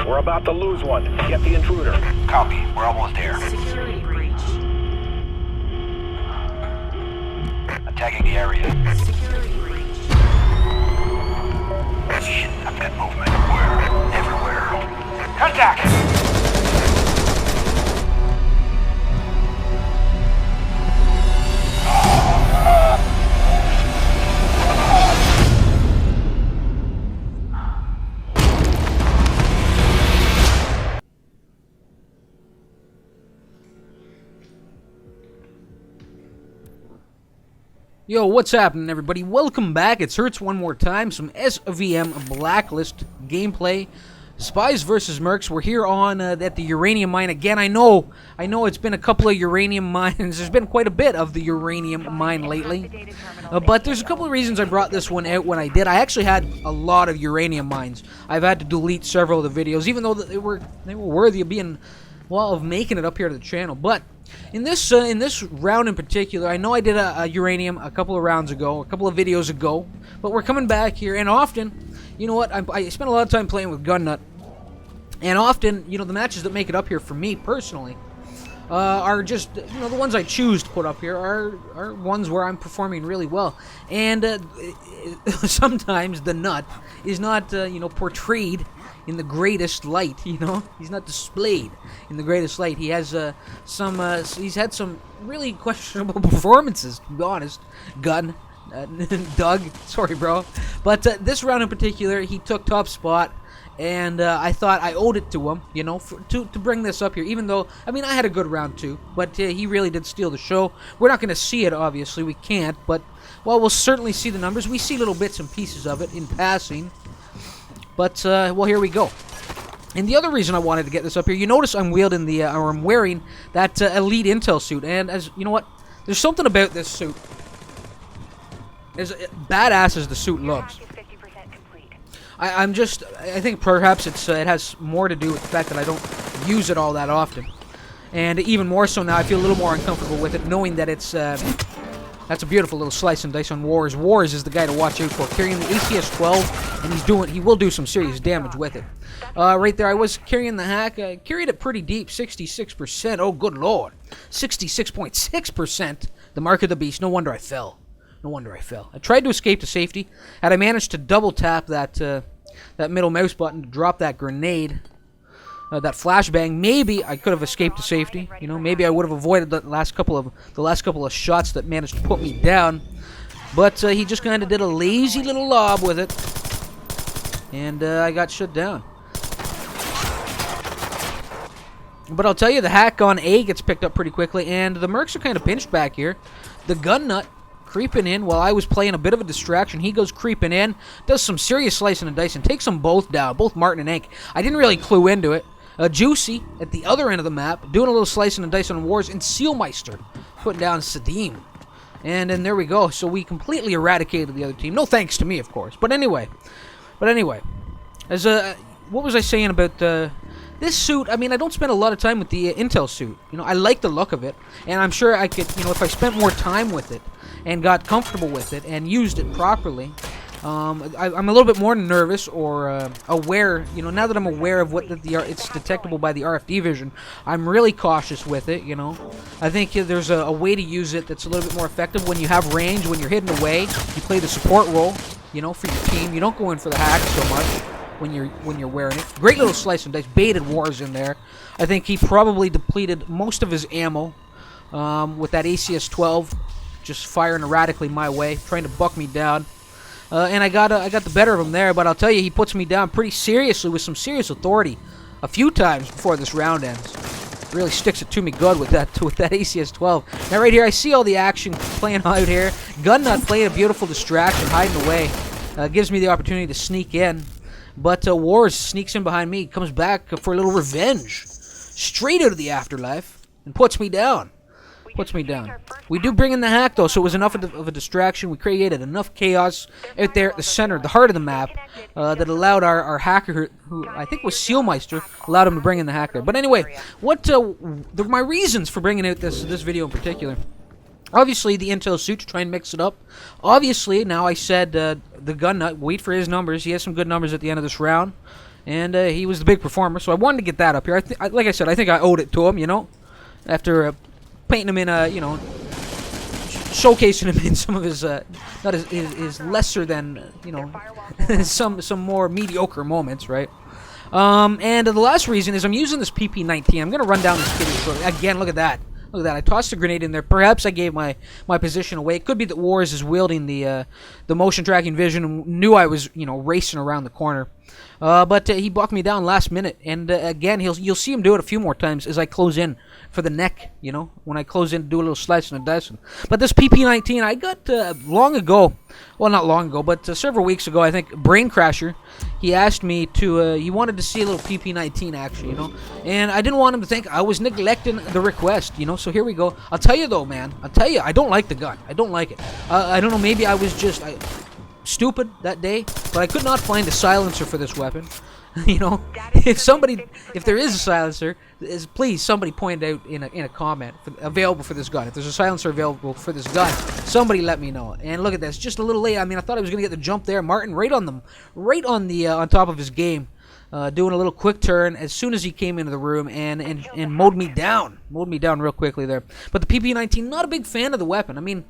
We're about to lose one. Get the intruder. Copy. We're almost there. Security breach. Attacking the area. Security breach. Shit, I've got movement. Where? Everywhere. Contact! Yo, what's happening, everybody? Welcome back. It's Hurts one more time. Some SvM Blacklist gameplay. Spies versus Mercs. We're here on at the Uranium mine again. I know it's been a couple of Uranium mines. There's been quite a bit of the Uranium mine lately. But there's a couple of reasons I brought this one out when I did. I actually had a lot of Uranium mines. I've had to delete several of the videos, even though they were worthy of being, well, of making it up here to the channel. But in this round in particular, I know I did a Uranium a couple of rounds ago, a couple of videos ago, but we're coming back here, and often, you know what, I spent a lot of time playing with Gunnut, and often, you know, the matches that make it up here for me, personally, are just, you know, the ones I choose to put up here are ones where I'm performing really well, and sometimes the nut is not, you know, portrayed in the greatest light, you know? He's not displayed in the greatest light. He has he's had some really questionable performances, to be honest. Doug, sorry bro. But this round in particular, he took top spot, and I thought I owed it to him, you know, to bring this up here, even though, I mean, I had a good round too, but he really did steal the show. We're not going to see it, obviously, we can't, but, well, we'll certainly see the numbers. We see little bits and pieces of it in passing. But, well, here we go. And the other reason I wanted to get this up here, you notice I'm wielding the, or I'm wearing that Elite Intel suit. And as, you know what, there's something about this suit. As badass as the suit looks. I think perhaps it has more to do with the fact that I don't use it all that often. And even more so now, I feel a little more uncomfortable with it, knowing that it's, that's a beautiful little slice and dice on Wars. Wars is the guy to watch out for, carrying the ACS-12, and he will do some serious damage with it. Right there, I was carrying the hack. I carried it pretty deep, 66%. Oh, good lord. 66.6%. The mark of the beast. No wonder I fell. No wonder I fell. I tried to escape to safety. Had I managed to double tap that middle mouse button to drop that grenade, that flashbang, maybe I could have escaped to safety. You know, maybe I would have avoided the last couple of shots that managed to put me down. But he just kind of did a lazy little lob with it, and I got shut down. But I'll tell you, the hack on A gets picked up pretty quickly, and the Mercs are kind of pinched back here. The Gunnut creeping in while I was playing a bit of a distraction. He goes creeping in, does some serious slicing and dicing, takes them both down, both Martin and Hank. I didn't really clue into it. Juicy at the other end of the map, doing a little slicing and dicing on Wars, and Sealmeister putting down Sadim. And then there we go. So we completely eradicated the other team. No thanks to me, of course. But anyway, as what was I saying about this suit? I mean, I don't spend a lot of time with the Intel suit. You know, I like the look of it, and I'm sure I could, you know, if I spent more time with it and got comfortable with it and used it properly, I'm a little bit more nervous or aware. You know, now that I'm aware of what it's detectable by the RFD vision, I'm really cautious with it. You know, I think there's a way to use it that's a little bit more effective when you have range, when you're hidden away. You play the support role, you know, for your team. You don't go in for the hack so much when you're wearing it. Great little slice and dice, baited Wars in there. I think he probably depleted most of his ammo with that ACS-12, just firing erratically my way, trying to buck me down. And I got the better of him there, but I'll tell you, he puts me down pretty seriously with some serious authority a few times before this round ends. Really sticks it to me good with that ACS-12. Now right here, I see all the action playing out here. Gunnut playing a beautiful distraction, hiding away. Gives me the opportunity to sneak in. But Wars sneaks in behind me, comes back for a little revenge. Straight out of the afterlife, and puts me down. We do bring in the hack, though, so it was enough of a distraction. We created enough chaos out there at the center, the heart of the map, that allowed our hacker, who I think was Sealmeister, allowed him to bring in the hack there. But anyway, my reasons for bringing out this video in particular. Obviously, the Intel suit to try and mix it up. Obviously, now I said the Gunnut, wait for his numbers. He has some good numbers at the end of this round. and he was the big performer, so I wanted to get that up here. Like I said, I think I owed it to him, you know, after painting him in a, you know, showcasing him in some of his, not his lesser than, you know, some more mediocre moments, right? And the last reason is I'm using this PP-19. I'm going to run down this kitty. Again, look at that. Look at that. I tossed a grenade in there. Perhaps I gave my position away. It could be that Wars is wielding the motion tracking vision and knew I was, you know, racing around the corner. But he bucked me down last minute. And again, you'll see him do it a few more times as I close in for the neck, you know, when I close in, do a little slicing and dicing. But this PP-19 I got long ago. Well, not long ago, but several weeks ago, I think, Brain Crasher, he asked me to, he wanted to see a little PP-19 action, you know, and I didn't want him to think I was neglecting the request, you know, so here we go. I'll tell you, though, man, I don't like the gun. I don't like it. I don't know, maybe I was just stupid that day, but I could not find a silencer for this weapon. You know, if there is a silencer, please somebody point it out in a comment available for this gun. If there's a silencer available for this gun, somebody let me know. And look at this, just a little late. I mean, I thought I was gonna get the jump there. Martin right on top of his game, doing a little quick turn as soon as he came into the room and mowed me down real quickly there. But the PP-19, not a big fan of the weapon. I mean,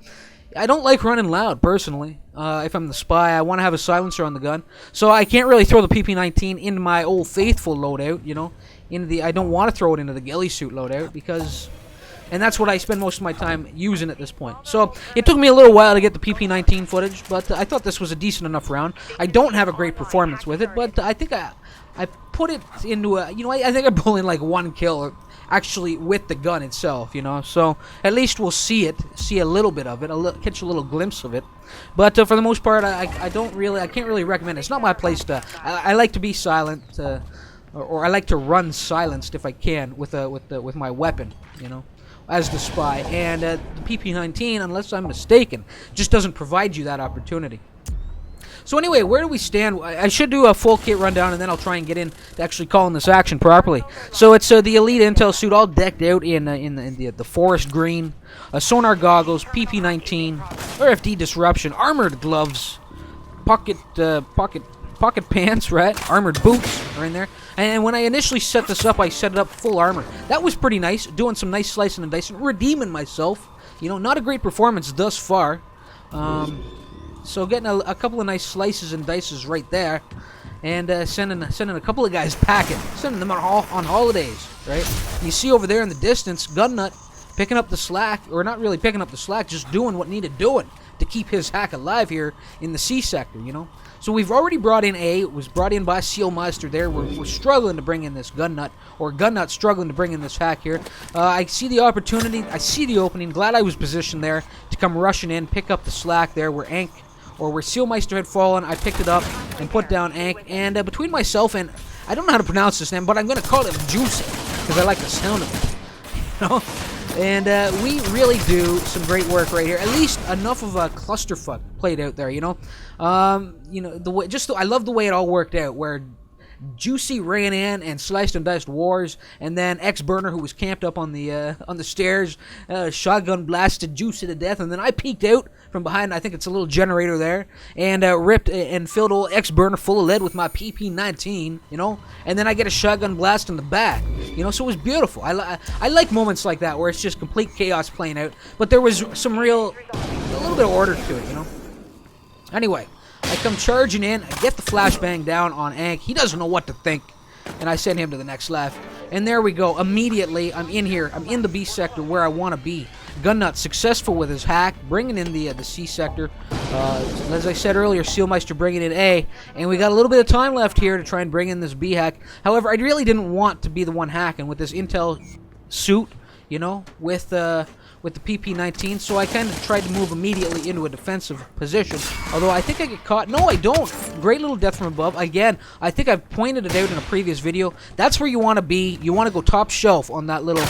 I don't like running loud, personally. If I'm the spy, I want to have a silencer on the gun. So I can't really throw the PP-19 into my old faithful loadout, you know. I don't want to throw it into the ghillie suit loadout because... And that's what I spend most of my time using at this point. So it took me a little while to get the PP-19 footage, but I thought this was a decent enough round. I don't have a great performance with it, but I think I put it into a... You know, I think I pulled in like one kill actually with the gun itself, you know, so at least we'll see a little bit of it, catch a little glimpse of it, but for the most part, I can't really recommend it. It's not my place to, I like to be silent, or I like to run silenced if I can with my weapon, you know, as the spy, and the PP-19, unless I'm mistaken, just doesn't provide you that opportunity. So anyway, where do we stand? I should do a full kit rundown, and then I'll try and get in to actually calling this action properly. So it's the Elite Intel suit, all decked out in the forest green, sonar goggles, PP-19, RFD disruption, armored gloves, pocket pants, right? Armored boots are in there. And when I initially set this up, I set it up full armor. That was pretty nice, doing some nice slicing and dicing, redeeming myself. You know, not a great performance thus far. So getting a couple of nice slices and dices right there, and sending a couple of guys packing, sending them on holidays, right? And you see over there in the distance, Gunnut picking up the slack, or not really picking up the slack, just doing what needed doing to keep his hack alive here in the C sector, you know. So we've already brought in A. It was brought in by Sealmeister there. We're struggling to bring in this Gunnut, or Gunnut struggling to bring in this hack here. I see the opportunity. I see the opening. Glad I was positioned there to come rushing in, pick up the slack there where Sealmeister had fallen. I picked it up and put down Ank. And between myself and, I don't know how to pronounce this name, but I'm going to call it Juicy, because I like the sound of it. You know? And we really do some great work right here. At least enough of a clusterfuck played out there, you know? You know, I love the way it all worked out, where Juicy ran in and sliced and diced Wars, and then X-Burner, who was camped up on the stairs, shotgun blasted Juicy to death, and then I peeked out from behind. I think it's a little generator there, and ripped and filled old X-Burner full of lead with my PP-19, you know, and then I get a shotgun blast in the back, you know, so it was beautiful. I like moments like that where it's just complete chaos playing out, but there was a little bit of order to it, you know. Anyway, I come charging in, I get the flashbang down on Ank. He doesn't know what to think, and I send him to the next left. And there we go. Immediately, I'm in here. I'm in the B sector where I want to be. Gunnut successful with his hack, bringing in the C sector. As I said earlier, Sealmeister bringing in A, and we got a little bit of time left here to try and bring in this B hack. However, I really didn't want to be the one hacking with this Intel suit, you know, with the PP-19, so I kind of tried to move immediately into a defensive position, although I think I get caught. No, I don't. Great little death from above. Again, I think I've pointed it out in a previous video. That's where you want to be. You want to go top shelf on that little,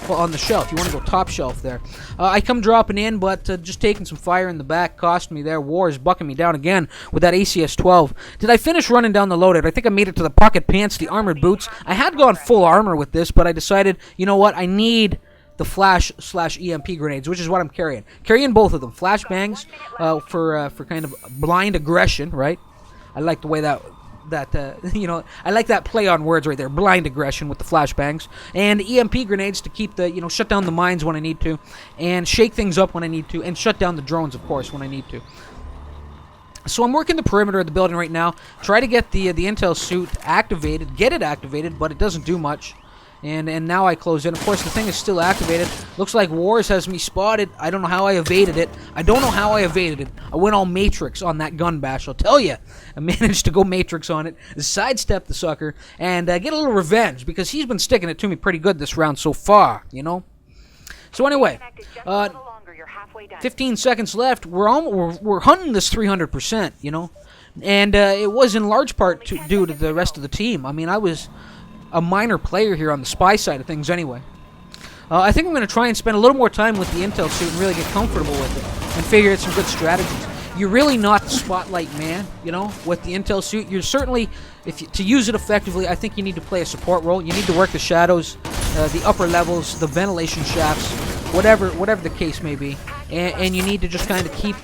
well, on the shelf. You want to go top shelf there. I come dropping in, but just taking some fire in the back cost me there. War is bucking me down again with that ACS-12. Did I finish running down the loadout? I think I made it to the pocket pants, the armored boots. I had gone full armor with this, but I decided, you know what, I need the flash/EMP grenades, which is what I'm carrying. Carrying both of them. Flashbangs for kind of blind aggression, right? I like the way that you know, I like that play on words right there. Blind aggression with the flashbangs and EMP grenades to keep the, you know, shut down the mines when I need to, and shake things up when I need to, and shut down the drones, of course, when I need to. So I'm working the perimeter of the building right now. Try to get the intel suit activated, get it activated, but it doesn't do much. And now I close in. Of course, the thing is still activated. Looks like Wars has me spotted. I don't know how I evaded it. I went all Matrix on that gun bash, I'll tell you. I managed to go Matrix on it, sidestep the sucker, and get a little revenge, because he's been sticking it to me pretty good this round so far, you know? So anyway, 15 seconds left. We're hunting this 300%, you know? And it was in large part due to the rest of the team. I mean, I was a minor player here on the spy side of things anyway. I think I'm going to try and spend a little more time with the intel suit and really get comfortable with it and figure out some good strategies. You're really not the spotlight man, you know, with the intel suit. You're certainly, to use it effectively, I think you need to play a support role. You need to work the shadows, the upper levels, the ventilation shafts, whatever the case may be, and you need to just kind of keep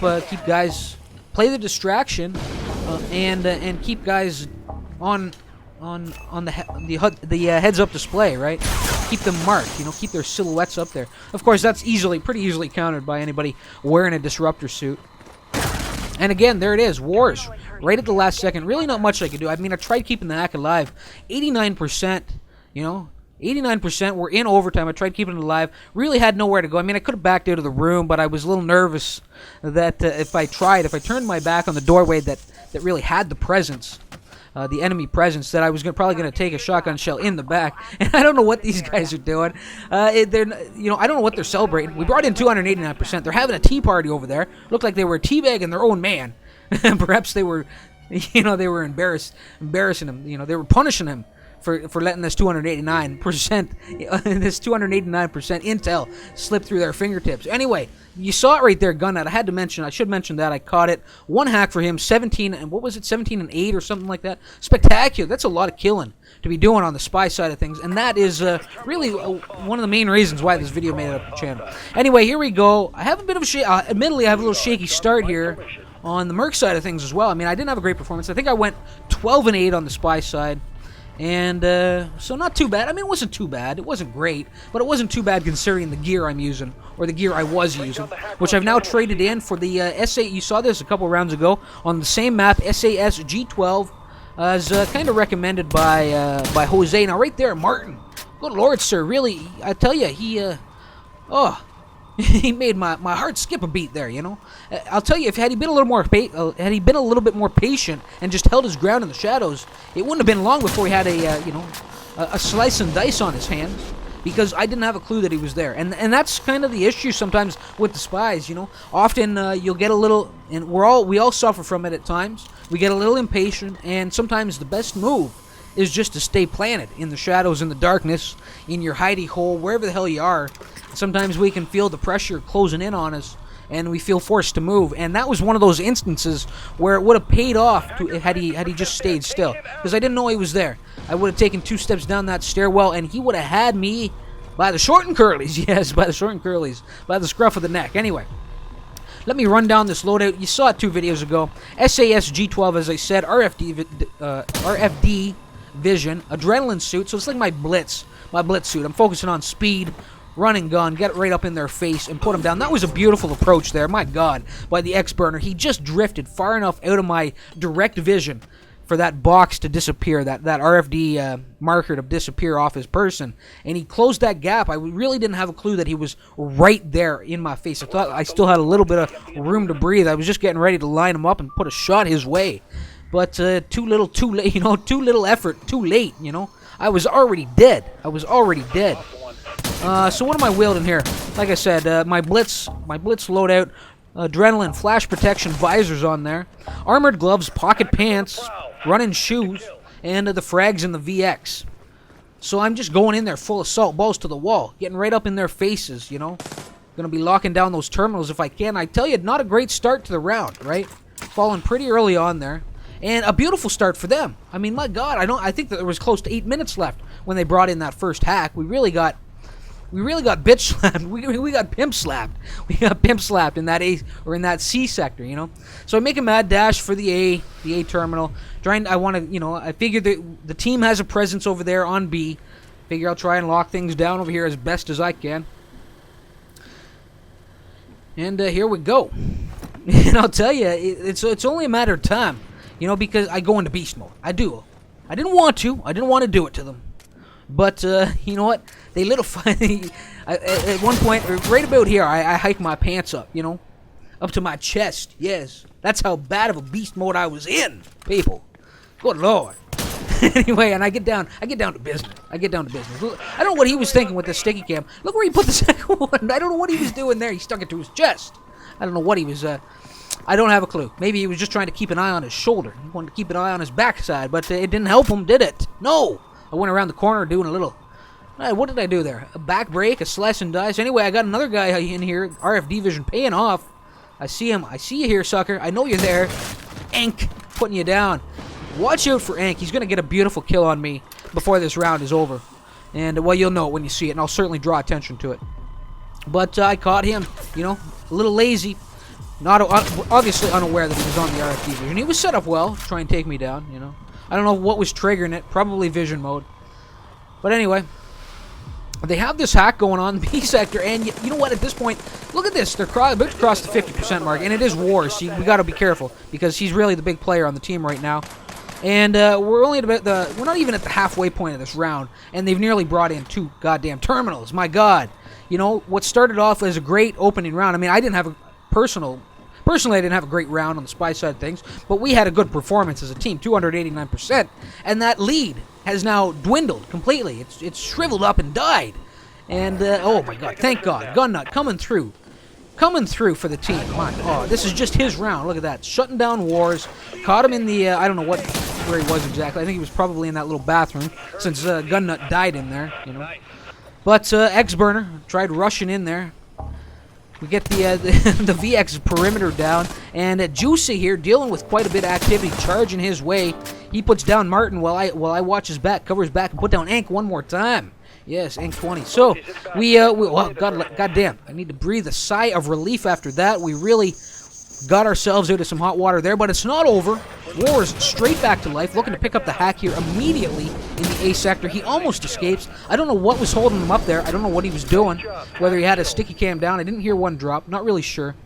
guys, play the distraction, and keep guys on the heads-up display, right? Keep them marked, you know, keep their silhouettes up there. Of course, that's pretty easily countered by anybody wearing a disruptor suit. And again, there it is, Wars, right at the last second. Really not much I could do. I mean, I tried keeping the hack alive. 89%, you know, 89%. We're in overtime. I tried keeping it alive. Really had nowhere to go. I mean, I could have backed out of the room, but I was a little nervous that if I turned my back on the doorway that really had the presence, the enemy presence, that I was probably going to take a shotgun shell in the back. And I don't know what these guys are doing. I don't know what they're celebrating. We brought in 289%. They're having a tea party over there. Looked like they were teabagging their own man. Perhaps they were, you know, they were embarrassing him. You know, they were punishing him for letting this 289% intel slip through their fingertips. Anyway, you saw it right there, Gunnut. I should mention that. I caught it. One hack for him, 17 and 8 or something like that. Spectacular. That's a lot of killing to be doing on the spy side of things, and that is really one of the main reasons why this video made it up the channel. Anyway, here we go. I have a bit of a admittedly, I have a little shaky start here on the Merc side of things as well. I mean, I didn't have a great performance. I think I went 12 and 8 on the spy side. And so not too bad. I mean, it wasn't too bad. It wasn't great, but it wasn't too bad considering the gear I'm using, or the gear I was using, which I've now traded in for the You saw this a couple rounds ago on the same map, SASG-12, as kind of recommended by Jose. Now right there, Martin. Good Lord, sir. Really, I tell you, he he made my heart skip a beat there, you know. I'll tell you, if had he been a little bit more patient and just held his ground in the shadows, it wouldn't have been long before he had a slice and dice on his hands, because I didn't have a clue that he was there. And that's kind of the issue sometimes with the spies, you know. Often you'll get a little, and we all suffer from it at times. We get a little impatient, and sometimes the best move is just to stay planted in the shadows, in the darkness, in your hidey hole, wherever the hell you are. Sometimes we can feel the pressure closing in on us, and we feel forced to move. And that was one of those instances where it would have paid off had he just stayed still, because I didn't know he was there. I would have taken 2 steps down that stairwell, and he would have had me by the short and curlies. Yes, by the short and curlies, by the scruff of the neck. Anyway, let me run down this loadout. You saw it 2 videos ago. SASG-12, as I said, RFD vision, adrenaline suit. So it's like my blitz suit. I'm focusing on speed, run and gun, get it right up in their face and put them down. That was a beautiful approach there, my God, by the X-Burner. He just drifted far enough out of my direct vision for that box to disappear, that RFD marker to disappear off his person, and he closed that gap. I really didn't have a clue that he was right there in my face. I thought I still had a little bit of room to breathe. I was just getting ready to line him up and put a shot his way, but too little, too late. You know, too little effort, too late. You know, I was already dead. So what am I wielding here? Like I said, my blitz loadout, adrenaline, flash protection, visors on there, armored gloves, pocket pants, running shoes, and the frags and the VX. So I'm just going in there full assault, balls to the wall, getting right up in their faces, you know. Gonna be locking down those terminals if I can. I tell you, not a great start to the round, right? Falling pretty early on there. And a beautiful start for them. I mean, my God, I think that there was close to 8 minutes left when they brought in that first hack. We really got we really got bitch slapped. We got pimp slapped. We got pimp slapped in that A or in that C sector, you know. So I make a mad dash for the A terminal. I want to, you know, I figure the team has a presence over there on B. Figure I'll try and lock things down over here as best as I can. And here we go. And I'll tell you, it's only a matter of time, you know, because I go into beast mode. I do. I didn't want to do it to them. But, you know what? They little funny. At one point, right about here, I hike my pants up, you know? Up to my chest, yes. That's how bad of a beast mode I was in, people. Good Lord. Anyway, and I get down to business. I don't know what he was thinking with the sticky cam. Look where he put the second one. I don't know what he was doing there. He stuck it to his chest. I don't know what he was, I don't have a clue. Maybe he was just trying to keep an eye on his shoulder. He wanted to keep an eye on his backside, but it didn't help him, did it? No! I went around the corner doing a little... what did I do there? A back break, a slice and dice. Anyway, I got another guy in here. RFD vision paying off. I see him. I see you here, sucker. I know you're there. Ank, putting you down. Watch out for Ank. He's going to get a beautiful kill on me before this round is over. And, well, you'll know it when you see it, and I'll certainly draw attention to it. But I caught him, you know, a little lazy. Not obviously unaware that he was on the RFD vision. He was set up well to try and take me down, you know. I don't know what was triggering it. Probably vision mode. But anyway, they have this hack going on in the B sector, and you know what? At this point, look at this. They're about to cross the 50% mark, and it is war, so we got to be careful because he's really the big player on the team right now. And we're only at about we're not even at the halfway point of this round, and they've nearly brought in 2 goddamn terminals. My God, you know what started off as a great opening round. I mean, I didn't have a personally, I didn't have a great round on the spy side of things, but we had a good performance as a team, 289%, and that lead has now dwindled completely. It's shriveled up and died. And, oh my God, thank God, Gunnut coming through for the team. Come on. Oh, this is just his round. Look at that, shutting down wars. Caught him in the, I don't know where he was exactly. I think he was probably in that little bathroom, since Gunnut died in there, you know. But X-Burner tried rushing in there. We get the VX perimeter down, and Juicy here dealing with quite a bit of activity, charging his way. He puts down Martin while I watch his back, cover his back, and put down Ank one more time. Yes, Ank 20. So well, goddamn, I need to breathe a sigh of relief after that. We really got ourselves out of some hot water there, but it's not over. Wars straight back to life, looking to pick up the hack here immediately in the A sector. He almost escapes. I don't know what was holding him up there. I don't know what he was doing, whether he had a sticky cam down. I didn't hear one drop. Not really sure.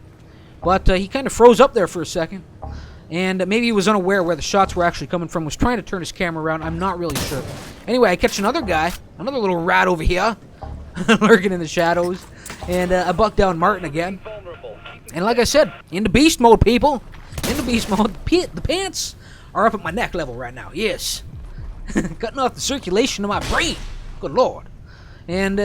But he kind of froze up there for a second. And maybe he was unaware where the shots were actually coming from. Was trying to turn his camera around. I'm not really sure. Anyway, I catch another guy. Another little rat over here. Lurking in the shadows. And I buck down Martin again. And like I said, into beast mode, people. Into beast mode. The pants are up at my neck level right now. Yes. Cutting off the circulation of my brain. Good Lord. And,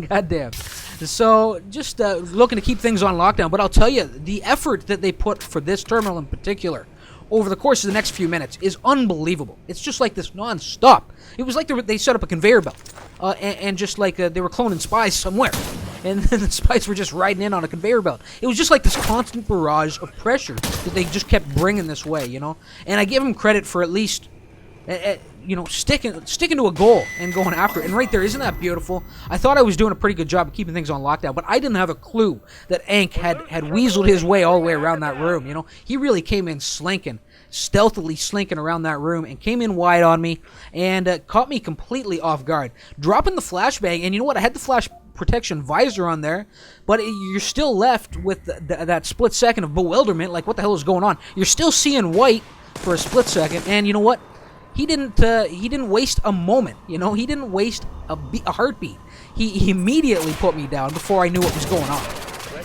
goddamn. So, just looking to keep things on lockdown. But I'll tell you, the effort that they put for this terminal in particular over the course of the next few minutes is unbelievable. It's just like this non-stop. It was like they set up a conveyor belt. And just like they were cloning spies somewhere. And then the spies were just riding in on a conveyor belt. It was just like this constant barrage of pressure that they just kept bringing this way, you know. And I give them credit for at least, you know, sticking to a goal and going after it. And right there, isn't that beautiful? I thought I was doing a pretty good job of keeping things on lockdown, but I didn't have a clue that Ank had weaseled his way all the way around that room, you know. He really came in slinking, stealthily slinking around that room, and came in wide on me and caught me completely off guard. Dropping the flashbang, and you know what? I had the flash protection visor on there, but you're still left with that split second of bewilderment, like what the hell is going on? You're still seeing white for a split second, and you know what? He didn't waste a moment, you know. He didn't waste a heartbeat. He immediately put me down before I knew what was going on.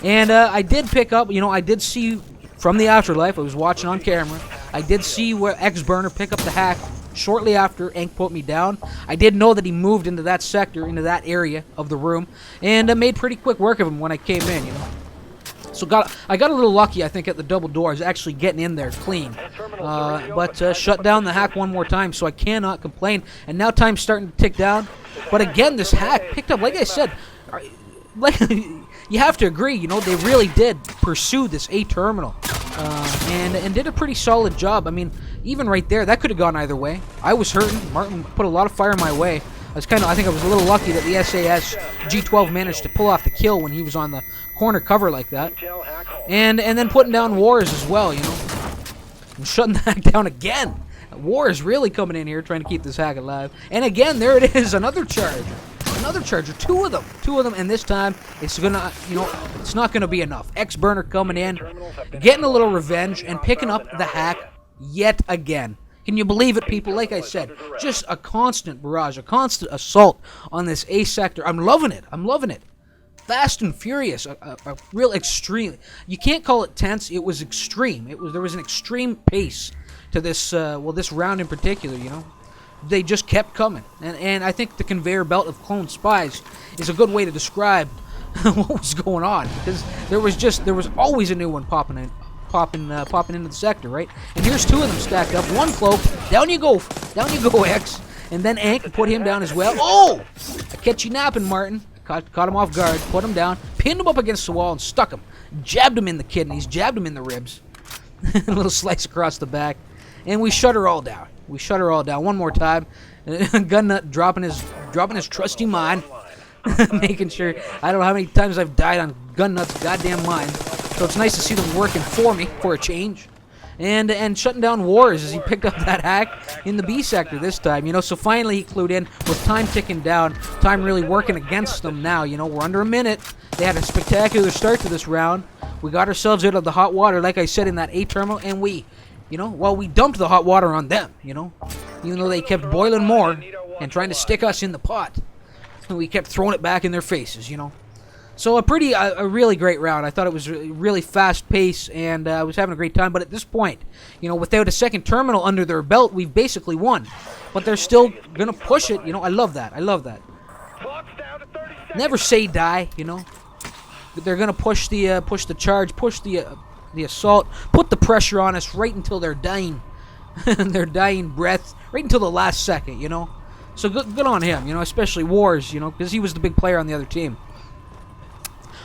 And I did pick up, you know, I did see from the afterlife, I was watching on camera, I did see where X-Burner pick up the hack shortly after Ank put me down. I did know that he moved into that sector, into that area of the room, and made pretty quick work of him when I came in, you know. So I got a little lucky, I think, at the double doors, actually getting in there clean. But shut down the hack one more time, so I cannot complain. And now time's starting to tick down. But again, this hack picked up, like I said, like you have to agree, you know, they really did pursue this A terminal. And did a pretty solid job. I mean, even right there, that could have gone either way. I was hurting. Martin put a lot of fire my way. I think I was a little lucky that the SASG-12 managed to pull off the kill when he was on the corner cover like that. And then putting down Wars as well, you know. And shutting the hack down again. War is really coming in here trying to keep this hack alive. And again, there it is, another charge. Another charger, two of them, and this time it's gonna, you know, it's not gonna be enough. X-Burner coming in, getting a little revenge, and picking up the hack yet again. Can you believe it, people? Like I said, just a constant barrage, a constant assault on this A sector. I'm loving it. I'm loving it. Fast and furious, a real extreme. You can't call it tense. It was extreme. There was an extreme pace to this. Well, this round in particular, you know. They just kept coming, and I think the conveyor belt of clone spies is a good way to describe what was going on, because there was always a new one popping into the sector, right? And here's two of them stacked up. One cloak, down you go, X, and then Ank put him down as well. Oh, I catch you napping, Martin. Caught him off guard, put him down, pinned him up against the wall, and stuck him. Jabbed him in the kidneys, jabbed him in the ribs. A little slice across the back, and we shut her all down. We shut her all down one more time. Gunnut dropping his trusty mine, making sure. I don't know how many times I've died on Gunnut's goddamn mine, so it's nice to see them working for me for a change. And shutting down Wars as he picked up that hack in the B sector this time, you know. So finally he clued in with time ticking down, time really working against them now. You know, we're under a minute. They had a spectacular start to this round. We got ourselves out of the hot water, like I said, in that A terminal, and we dumped the hot water on them, you know, even though they kept boiling more and trying to stick us in the pot. We kept throwing it back in their faces, you know. So a really great round. I thought it was really fast pace, and I was having a great time. But at this point, you know, without a second terminal under their belt, we've basically won. But they're still gonna push it, you know. I love that. I love that. Never say die, you know. But they're gonna push the charge, push the assault, put the pressure on us right until they're dying, their dying breath, right until the last second, you know. So good on him, you know, especially Wars, you know, because he was the big player on the other team.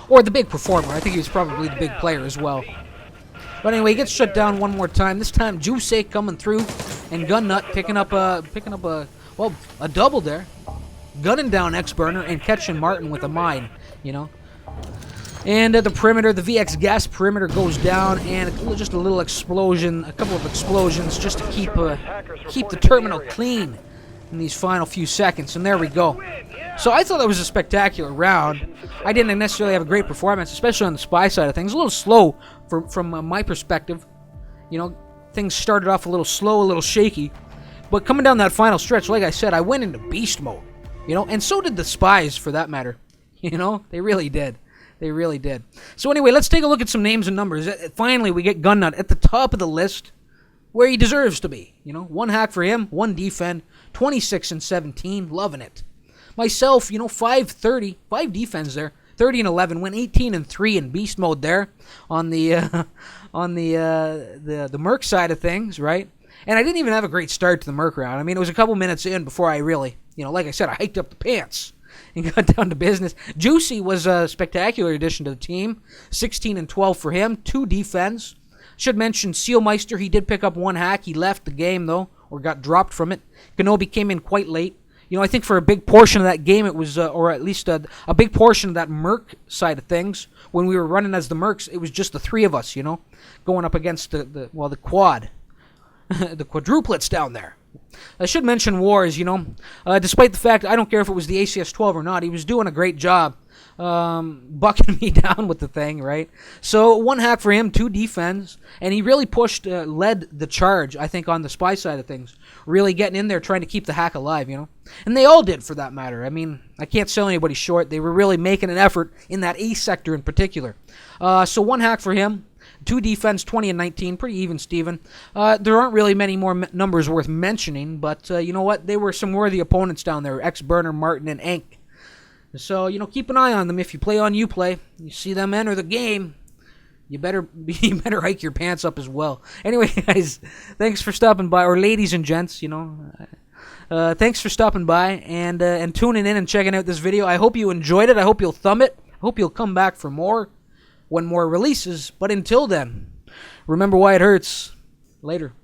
Or the big performer. I think he was probably the big player as well. But anyway, he gets shut down one more time. This time, Juice coming through, and Gunnut picking up a double there, gunning down X-Burner and catching Martin with a mine, you know. And the perimeter, the VX gas perimeter goes down, and just a little explosion, a couple of explosions, just to keep the terminal clean in these final few seconds. And there we go. So I thought that was a spectacular round. I didn't necessarily have a great performance, especially on the spy side of things. A little slow from my perspective. You know, things started off a little slow, a little shaky. But coming down that final stretch, like I said, I went into beast mode. You know, and so did the spies, for that matter. You know, they really did. They really did. So anyway, let's take a look at some names and numbers. Finally, we get Gunnut at the top of the list, where he deserves to be. You know, one hack for him, one defend, 26 and 17, loving it. Myself, you know, 5 defense there, 30 and 11, went 18 and 3 in beast mode there on the merc side of things, right? And I didn't even have a great start to the merc round. I mean, it was a couple minutes in before I really, you know, like I said, I hiked up the pants and got down to business. Juicy was a spectacular addition to the team, 16 and 12 for him, 2 defense. Should mention Sealmeister, he did pick up one hack. He left the game, though, or got dropped from it. Kenobi came in quite late. You know, I think for a big portion of that game, it was, or at least a big portion of that merc side of things, when we were running as the mercs, it was just the 3 of us, you know, going up against the quad, the quadruplets down there. I should mention Wars, you know, despite the fact, I don't care if it was the ACS-12 or not, he was doing a great job bucking me down with the thing, right? So 1 hack for him, 2 defense, and he really led the charge, I think, on the spy side of things, really getting in there, trying to keep the hack alive, you know? And they all did, for that matter. I mean, I can't sell anybody short. They were really making an effort in that A sector in particular. So 1 hack for him, 2 defense, 20 and 19, pretty even, Steven. There aren't really many more numbers worth mentioning, but you know what? They were some worthy opponents down there, X-Burner, Martin, and Ank. So, you know, keep an eye on them. If you play on Uplay, you see them enter the game, you better hike your pants up as well. Anyway, guys, thanks for stopping by, or ladies and gents, you know. Thanks for stopping by and tuning in and checking out this video. I hope you enjoyed it. I hope you'll thumb it. I hope you'll come back for more when more releases. But until then, remember why it hurts. Later.